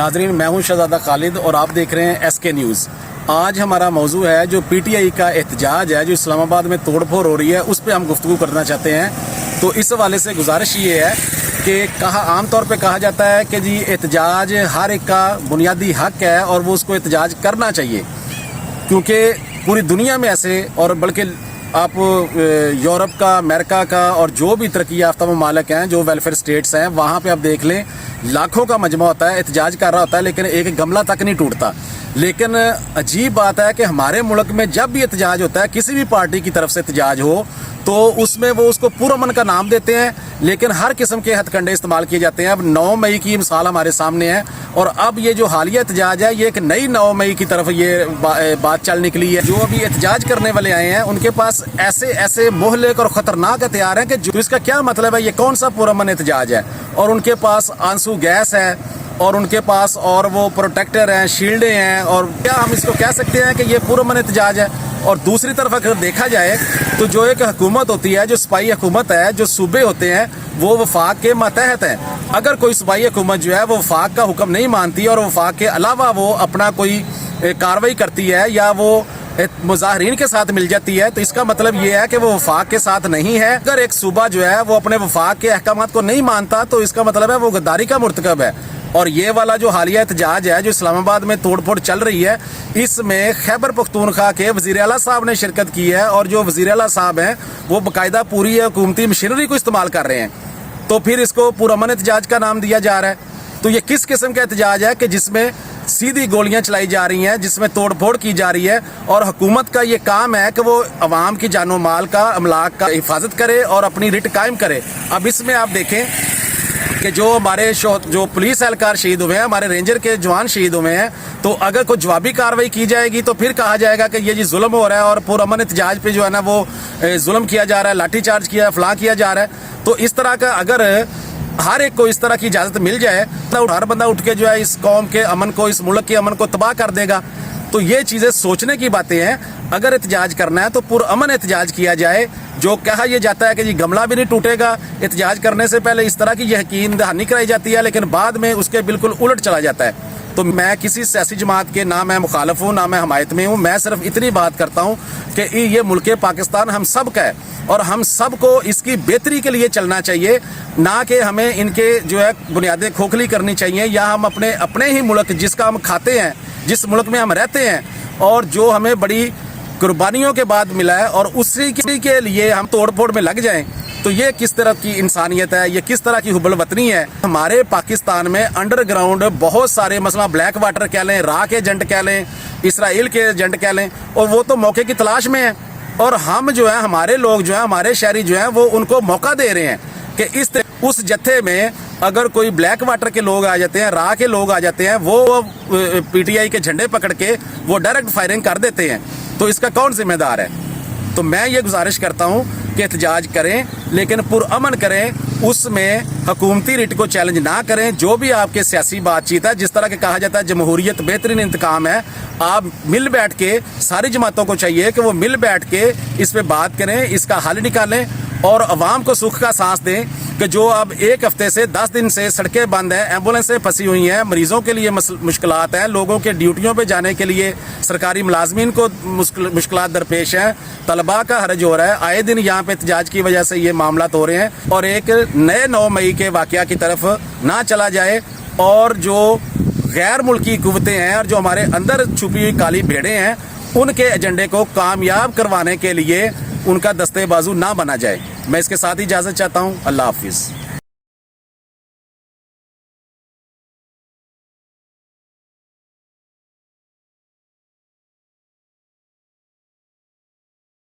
नाजरीन, मैं हूं शहजादा खालिद और आप देख रहे हैं SK न्यूज़। आज हमारा मौजू है जो PTI का एहतजाज है, जो इस्लामाबाद में तोड़फोड़ हो रही है, उस पर हम गुफ्तगू करना चाहते हैं। तो इस हवाले से गुजारिश ये है कि आम तौर पे कहा जाता है कि जी एहतजाज हर एक का बुनियादी हक है और वो उसको एहतजाज करना चाहिए, क्योंकि पूरी दुनिया में ऐसे, और बल्कि आप यूरोप का, अमेरिका का और जो भी तरक्की याफ्ता ममालिक हैं, जो वेलफेयर स्टेट्स हैं, वहाँ पे आप देख लें लाखों का मजमा होता है, एहतजाज कर रहा होता है, लेकिन एक गमला तक नहीं टूटता। लेकिन अजीब बात है कि हमारे मुल्क में जब भी एहतजाज होता है, किसी भी पार्टी की तरफ से एहतजाज हो, तो उसमें वो उसको पुरअमन का नाम देते हैं, लेकिन हर किस्म के हथकंडे इस्तेमाल किए जाते हैं। अब 9 मई की मिसाल हमारे सामने है, और अब ये जो हालिया एहतजाज है, ये एक नई 9 मई की तरफ ये बात चल निकली है। जो अभी एहतजाज करने वाले आए हैं, उनके पास ऐसे ऐसे मुहलिक और ख़तरनाक हथियार हैं कि जो इसका क्या मतलब है, ये कौन सा पुरअमन एहतजाज है। और उनके पास आंसू गैस है, और उनके पास और वो प्रोटेक्टर हैं, शील्डें हैं, और क्या हम इसको कह सकते हैं कि ये पुरअमन एहतजाज है। और दूसरी तरफ अगर देखा जाए तो जो एक हुकूमत होती है, जो सूबाई हुकूमत है, जो सूबे होते हैं, वो वफाक के मातहत हैं। अगर कोई सूबाई हुकूमत जो है वो वफाक का हुक्म नहीं मानती और वफाक के अलावा वो अपना कोई कार्रवाई करती है या वो मुजाहरीन के साथ मिल जाती है, तो इसका मतलब ये है कि वो वफाक के साथ नहीं है। अगर एक सूबा जो है वो अपने वफाक के अहकामात को नहीं मानता, तो इसका मतलब है वो गद्दारी का मुर्तकब है। और ये वाला जो हालिया एहतजाज है, जो इस्लामाबाद में तोड़फोड़ चल रही है, इसमें खैबर पख्तूनख्वा के वज़ीर आला साहब ने शिरकत की है, और जो वज़ीर आला साहब हैं वो बाकायदा पूरी हुकूमती मशीनरी को इस्तेमाल कर रहे हैं। तो फिर इसको पुरअमन एहतजाज का नाम दिया जा रहा है। तो ये किस किस्म का एहतजाज है कि जिसमें सीधी गोलियां चलाई जा रही हैं, जिसमें तोड़फोड़ की जा रही है, और हुकूमत का ये काम है कि वो अवाम की जानो माल का, अमलाक का हिफाजत करे और अपनी रिट कायम करे। अब इसमें आप देखें कि जो हमारे जो पुलिस एहलकार शहीद हुए हैं, हमारे रेंजर के जवान शहीद हुए हैं, तो अगर कोई जवाबी कार्रवाई की जाएगी तो फिर कहा जाएगा कि ये जी जुल्म हो रहा है और पुरअमन एहतजाज पे जो है ना वो जुल्म किया जा रहा है, लाठी चार्ज किया, फलां किया जा रहा है। तो इस तरह का अगर हर एक को इस तरह की इजाज़त मिल जाए तो हर बंदा उठ के जो है इस कौम के अमन को, इस मुल्क के अमन को तबाह कर देगा। तो ये चीज़ें सोचने की बातें हैं। अगर एहतजाज करना है तो पुरअमन एहतजाज किया जाए। जो कहा यह जाता है कि जी गमला भी नहीं टूटेगा, एहतजाज करने से पहले इस तरह की यकीन दहानी कराई जाती है, लेकिन बाद में उसके बिल्कुल उलट चला जाता है। तो मैं किसी सियासी जमात के ना मैं मुखालफ हूँ, ना मैं हमायत में हूँ। मैं सिर्फ इतनी बात करता हूँ कि ये मुल्क पाकिस्तान हम सब का है, और हम सब को इसकी बेहतरी के लिए चलना चाहिए, ना कि हमें इनके जो है बुनियादें खोखली करनी चाहिए, या हम अपने ही मुल्क, जिसका हम खाते हैं, जिस मुल्क में हम रहते हैं, और जो हमें बड़ी कुर्बानियों के बाद मिला है, और उसी के लिए हम तोड़फोड़ में लग जाएं, तो ये किस तरह की इंसानियत है, ये किस तरह की हुब्बुल वतनी है। हमारे पाकिस्तान में अंडरग्राउंड बहुत सारे, मसला ब्लैक वाटर कह लें, राह के एजेंट कह लें, इसराइल के एजेंट कह लें, और वो तो मौके की तलाश में है। और हम जो है, हमारे लोग जो है, हमारे शहरी जो है, वो उनको मौका दे रहे हैं कि उस जत्थे में अगर कोई ब्लैक वाटर के लोग आ जाते हैं, राह के लोग आ जाते हैं, वो PTI के झंडे पकड़ के वो डायरेक्ट फायरिंग कर देते हैं। तो इसका कौन जिम्मेदार है? तो मैं ये गुजारिश करता हूँ कि एहतजाज करें, लेकिन पुरअमन करें, उसमें हुकूमती रिट को चैलेंज ना करें। जो भी आपके सियासी बातचीत है, जिस तरह के कहा जाता है जमहूरियत बेहतरीन इंतकाम है, आप मिल बैठ के, सारी जमातों को चाहिए कि वो मिल बैठ के इस पे बात करें, इसका हल निकालें, और अवाम को सुख का सांस दें कि जो अब 1 हफ्ते से 10 दिन से सड़कें बंद हैं, एम्बुलेंसें फंसी हुई हैं, मरीजों के लिए मुश्किलात हैं, लोगों के ड्यूटियों पे जाने के लिए सरकारी मुलाजमीन को मुश्किलात दरपेश हैं, तलबा का हर्ज हो रहा है, आए दिन यहाँ पे एहतजाज की वजह से ये मामला हो रहे हैं। और एक नए 9 मई के वाकया की तरफ ना चला जाए, और जो गैर मुल्की कुव्वतें हैं और जो हमारे अंदर छुपी हुई काली भेड़ें हैं, उनके एजेंडे को कामयाब करवाने के लिए उनका दस्ते बाजू ना बना जाए। मैं इसके साथ ही इजाज़त चाहता हूँ। अल्लाह हाफिज़।